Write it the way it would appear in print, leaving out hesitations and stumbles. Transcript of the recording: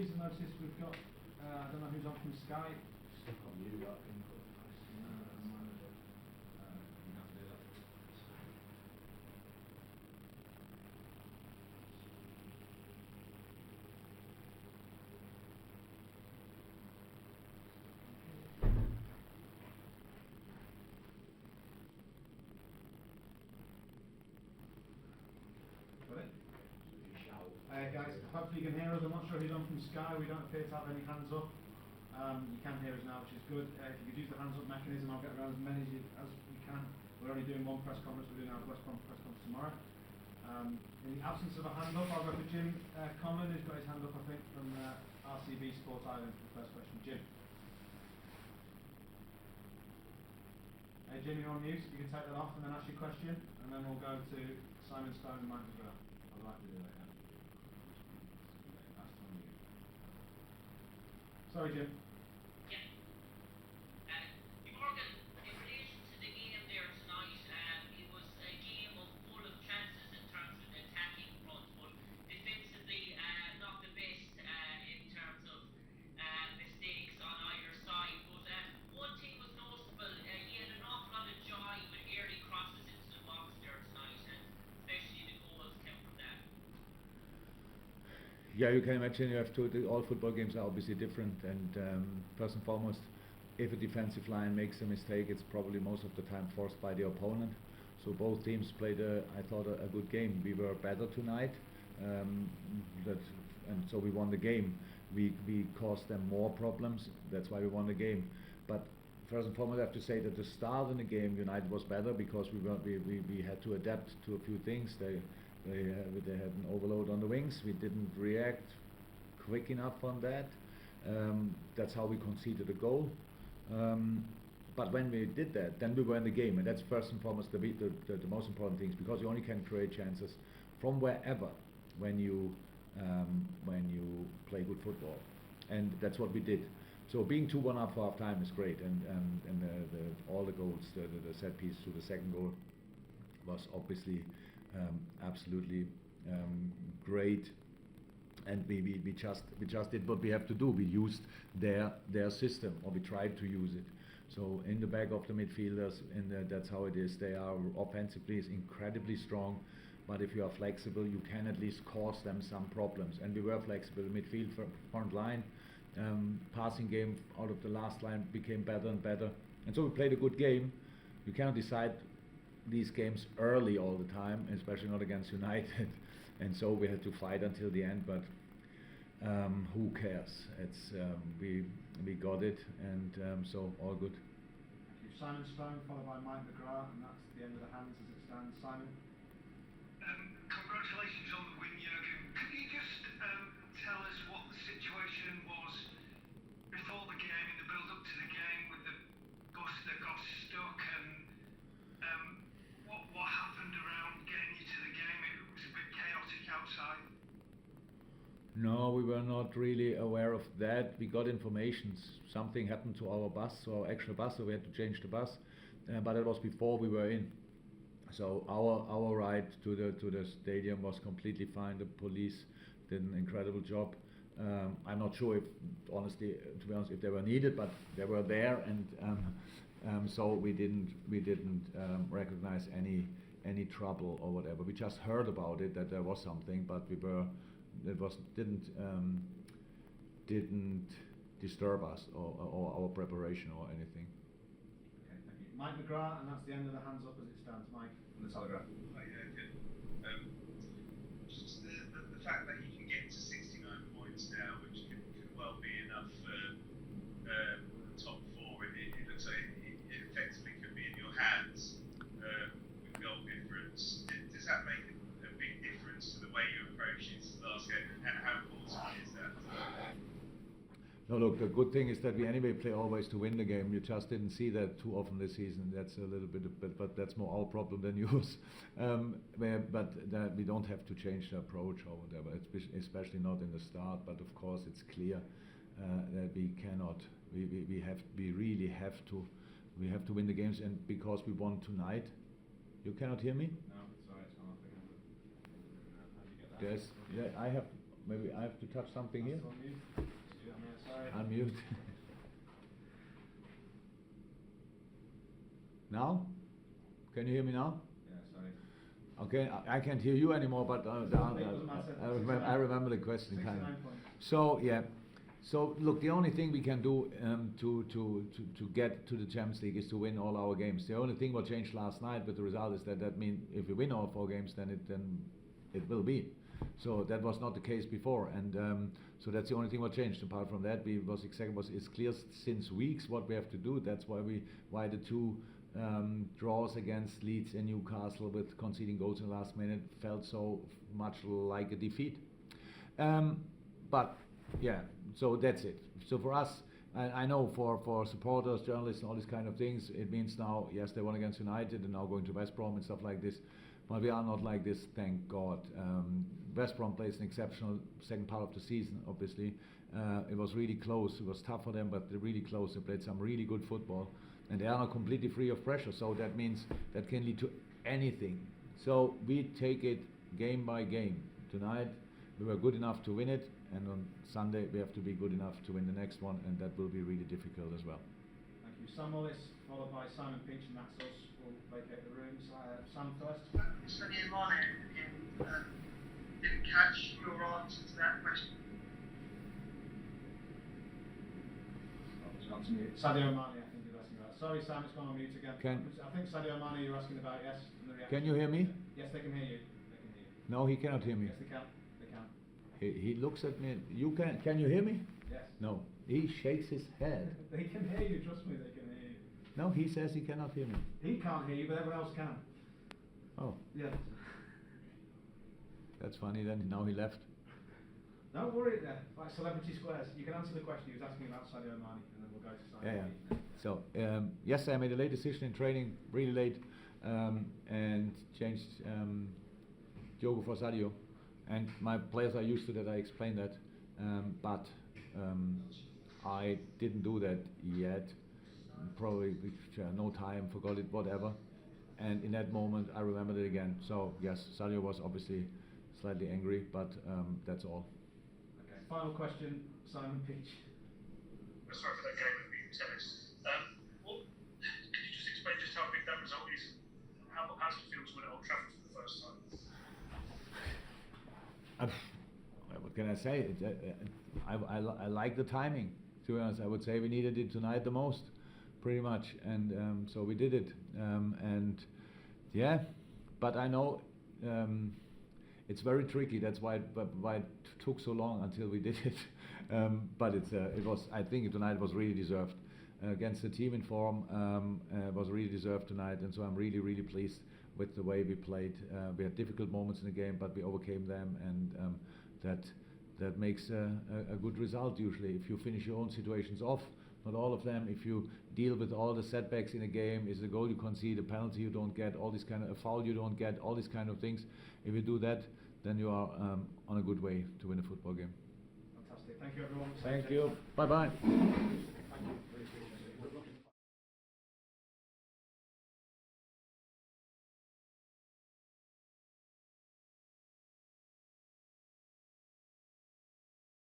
please. I notice we've got, I don't know who's on from Sky. Stuck on you, that input. Guys, hopefully you can hear us. I'm not sure who's on from Sky. We don't appear to have any hands up. You can hear us now, which is good. If you could use the hands up mechanism, I'll get around as many as we can. We're only doing one press conference. We're doing our West Brom press conference tomorrow. In the absence of a hand up, I'll go for Jim Conlon, who's got his hand up, I think, from RCB Sport Island for the first question. Jim. Hey Jim, you're on mute. You can take that off and then ask your question, and then we'll go to Simon Stone and Mike McGrath. I'd like to do that, yeah. Sorry, Jim. Yeah. Jurgen, in relation to the game there tonight, it was a game full of chances in terms of the attacking front, but defensively not the best in terms of mistakes on either side. But one thing was noticeable, he had an awful lot of joy with early crosses into the box there tonight, and especially the goals came from that. Yeah, you can imagine you have to. All football games are obviously different, and first and foremost, if a defensive line makes a mistake, it's probably most of the time forced by the opponent. So both teams played, I thought, a good game. We were better tonight, and so we won the game. We caused them more problems. That's why we won the game. But first and foremost, I have to say that the start in the game, United was better because we had to adapt to a few things. They had an overload on the wings. We didn't react quick enough on that. That's how we conceded a goal. But when we did that, then we were in the game, and that's first and foremost the most important things, because you only can create chances from wherever when you play good football, and that's what we did. So being 2-1 up for half time is great, and all the goals, the set piece to the second goal was obviously absolutely great, and we just did what we have to do. We used their system, or we tried to use it. So in the back of the midfielders, that's how it is. They are offensively is incredibly strong, but if you are flexible, you can at least cause them some problems. And we were flexible. Midfield, front line, passing game out of the last line became better and better, and so we played a good game. You cannot decide these games early all the time, especially not against United, and so we had to fight until the end. But who cares? It's we got it, and so all good. Thank you. Simon Stone, followed by Mike McGrath, and that's the end of the hands as it stands. Simon. Congratulations on the win, Jurgen. Could you just tell us what the situation was before the game, in the build-up to the game, with the bus that got stuck, and what happened around getting you to the game? It was a bit chaotic outside. No, we were not really aware of that. We got information. Something happened to our bus, our extra bus, so we had to change the bus. But it was before we were in. So our ride to the stadium was completely fine. The police did an incredible job. I'm not sure if, honestly, to be honest, if they were needed, but they were there, and so we didn't recognize any trouble or whatever. We just heard about it, that there was something, but didn't disturb us or our preparation or anything. Okay, thank you. Mike McGrath, and that's the end of the hands up as it stands. Mike, from the Telegraph. Just the fact that you can get to 69 points now, which could well be enough for the top four. It looks like it effectively could be in your hands with goal difference. Does that make a big difference to the way you approach it last game, and how important is that? No, look, the good thing is that we anyway play always to win the game. You just didn't see that too often this season. That's a little bit, but that's more our problem than yours. But we don't have to change the approach or whatever, especially not in the start. But of course, it's clear that we cannot. We really have to. We have to win the games, and because we won tonight. You cannot hear me? No, sorry, it's not. Yes, yeah, I have maybe I have to touch something here. That's on mute. Just do that, mate, sorry. Unmute. Now? Can you hear me now? Yeah, sorry. Okay, I can't hear you anymore, but Doesn't matter. I remember the question kind 69 of. points. So yeah, so look, the only thing we can do to get to the Champions League is to win all our games. The only thing what changed last night with the result is that means if we win all 4 games, then it will be. So that was not the case before, and so that's the only thing what changed. Apart from that, it's clear since weeks what we have to do. That's why the 2 draws against Leeds and Newcastle with conceding goals in the last minute felt so much like a defeat. But yeah, so that's it. So for us, I know for supporters, journalists, and all these kind of things, it means now, yes, they won against United and now going to West Brom and stuff like this. But we are not like this, thank God. West Brom plays an exceptional second part of the season, obviously. It was really close. It was tough for them, but they're really close. They played some really good football. And they are not completely free of pressure, so that means that can lead to anything. So we take it game by game. Tonight, we were good enough to win it, and on Sunday, we have to be good enough to win the next one, and that will be really difficult as well. Thank you. Sam Willis, followed by Simon Peach, and that's us. We'll vacate the room. Sam first. Sadio Mane didn't catch your answer to that question. It's got to mute. Sadio Mane, I think you're asking about. Sorry, Sam, it's gone on mute again. I think Sadio Mane you're asking about, yes? And the reaction. Can you hear me? Yes, they can hear you. They can hear you. No, he cannot hear me. Yes, they can. They can. He looks at me. Can you hear me? Yes. No. He shakes his head. They can hear you, trust me, they can hear you. No, he says he cannot hear me. He can't hear you, but everyone else can. Oh, Yeah. that's funny then. Now he left. Don't worry there. Like Celebrity Squares. You can answer the question. He was asking about Sadio Mane, and then we'll go to Simon. Yeah. So yesterday I made a late decision in training, really late, and changed Diogo for Sadio. And my players are used to that. I explained that, but I didn't do that yet. Probably no time, forgot it, whatever. And in that moment, I remembered it again. So yes, Sadio was obviously slightly angry, but that's all. Okay. Final question, Simon Peach. Sorry for that game of being tennis. Could you just explain just how big that result is? How does it feel to win at Old Trafford for the first time? What can I say? I like the timing. To be honest, I would say we needed it tonight the most, pretty much, and so we did it. And yeah, but I know it's very tricky. That's why it took so long until we did it. But it was. I think tonight was really deserved against the team in form. Was really deserved tonight, and so I'm really pleased with the way we played. We had difficult moments in the game, but we overcame them, and that makes a good result usually. If you finish your own situations off, not all of them. If you deal with all the setbacks in a game, is a goal you concede, a penalty you don't get, all this kind of a foul you don't get, all these kind of things. If you do that, then you are on a good way to win a football game. Fantastic. Thank you, everyone. Thank you. Bye bye. Thank you. Really appreciate it.